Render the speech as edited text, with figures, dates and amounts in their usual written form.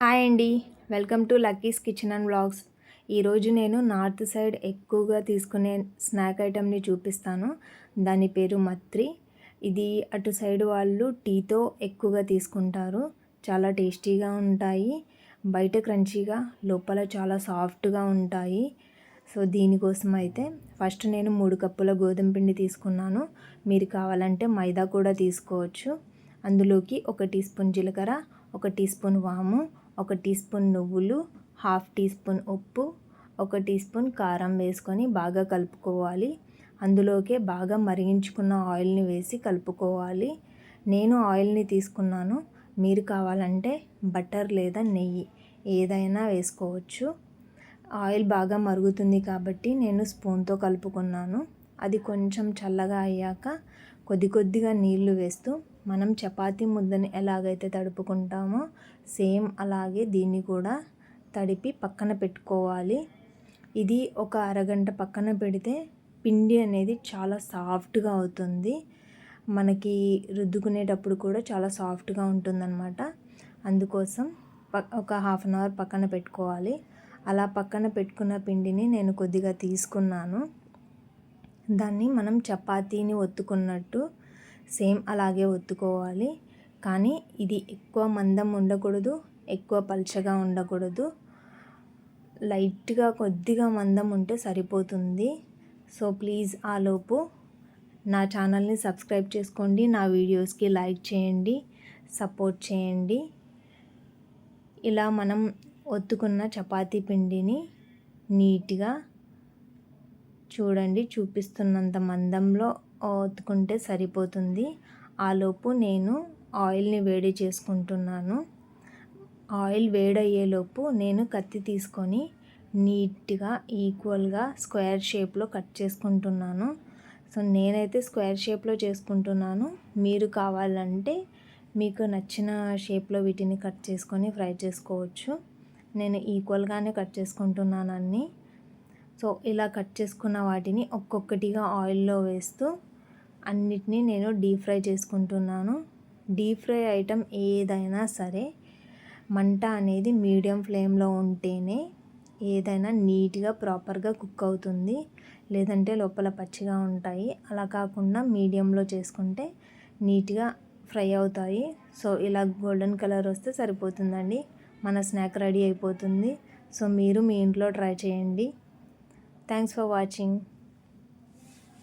Hi అండి. Welcome to Lucky's kitchen and vlogs. ఈరోజు నేను నార్త్ సైడ్ ఎక్కువగా తీసుకునే స్నాక్ ఐటెంని చూపిస్తాను. దాని పేరు మత్రి. ఇది అటు సైడ్ వాళ్ళు టీతో ఎక్కువగా తీసుకుంటారు. చాలా టేస్టీగా ఉంటాయి. బయట క్రంచీగా, లోపల చాలా సాఫ్ట్గా ఉంటాయి. సో దీనికోసం అయితే ఫస్ట్ నేను 3 కప్పుల గోధుమ పిండి తీసుకున్నాను. మీరు కావాలంటే మైదా కూడా తీసుకోవచ్చు. అందులోకి 1 టీ స్పూన్ జీలకర్ర, 1 టీ స్పూన్ వాము, 1 టీ స్పూన్ నువ్వులు, హాఫ్ టీ స్పూన్ ఉప్పు, 1 టీ స్పూన్ కారం వేసుకొని బాగా కలుపుకోవాలి. అందులోకే బాగా మరిగించుకున్న ఆయిల్ని వేసి కలుపుకోవాలి. నేను ఆయిల్ని తీసుకున్నాను. మీరు కావాలంటే బటర్ లేదా నెయ్యి ఏదైనా వేసుకోవచ్చు. ఆయిల్ బాగా మరుగుతుంది కాబట్టి నేను స్పూన్తో కలుపుకున్నాను. అది కొంచెం చల్లగా అయ్యాక కొద్దిగా నీళ్లు వేస్తూ మనం చపాతీ ముద్దని ఎలాగైతే తడుపుకుంటామో సేమ్ అలాగే దీన్ని కూడా తడిపి పక్కన పెట్టుకోవాలి. ఇది ఒక అరగంట పక్కన పెడితే పిండి అనేది చాలా సాఫ్ట్గా అవుతుంది. మనకి రుద్దుకునేటప్పుడు కూడా చాలా సాఫ్ట్గా ఉంటుందన్నమాట. అందుకోసం ఒక హాఫ్ అన్ అవర్ పక్కన పెట్టుకోవాలి. అలా పక్కన పెట్టుకున్న పిండిని నేను కొద్దిగా తీసుకున్నాను. దాన్ని మనం చపాతీని ఒత్తుకున్నట్టు సేమ్ అలాగే ఒత్తుకోవాలి. కానీ ఇది ఎక్కువ మందం ఉండకూడదు, ఎక్కువ పల్చగా ఉండకూడదు. లైట్గా కొద్దిగా మందం ఉంటే సరిపోతుంది. సో ప్లీజ్ ఆలోపు నా ఛానల్ని సబ్స్క్రైబ్ చేసుకోండి, నా వీడియోస్కి లైక్ చేయండి, సపోర్ట్ చేయండి. ఇలా మనం ఒత్తుకున్న చపాతీ పిండిని నీట్గా చూడండి, చూపిస్తున్నంత మందంలో ఒత్తుకుంటే సరిపోతుంది. ఆలోపు నేను ఆయిల్ని వేడి చేసుకుంటున్నాను. ఆయిల్ వేడయ్యేలోపు నేను కత్తి తీసుకొని నీట్గా ఈక్వల్గా స్క్వేర్ షేప్లో కట్ చేసుకుంటున్నాను. సో నేనైతే స్క్వేర్ షేప్లో చేసుకుంటున్నాను. మీరు కావాలంటే మీకు నచ్చిన షేప్లో వీటిని కట్ చేసుకొని ఫ్రై చేసుకోవచ్చు. నేను ఈక్వల్గానే కట్ చేసుకుంటున్నాను అన్నీ. సో ఇలా కట్ చేసుకున్న వాటిని ఒక్కొక్కటిగా ఆయిల్లో వేస్తూ అన్నిటినీ నేను డీప్ ఫ్రై చేసుకుంటున్నాను. డీప్ ఫ్రై ఐటెం ఏదైనా సరే మంట అనేది మీడియం ఫ్లేమ్లో ఉంటేనే ఏదైనా నీట్గా ప్రాపర్గా కుక్ అవుతుంది. లేదంటే లోపల పచ్చిగా ఉంటాయి. అలా కాకుండా మీడియంలో చేసుకుంటే నీట్గా ఫ్రై అవుతాయి. సో ఇలా గోల్డెన్ కలర్ వస్తే సరిపోతుందండి. మన స్నాక్ రెడీ అయిపోతుంది. సో మీరు మీ ఇంట్లో ట్రై చేయండి. Thanks for watching.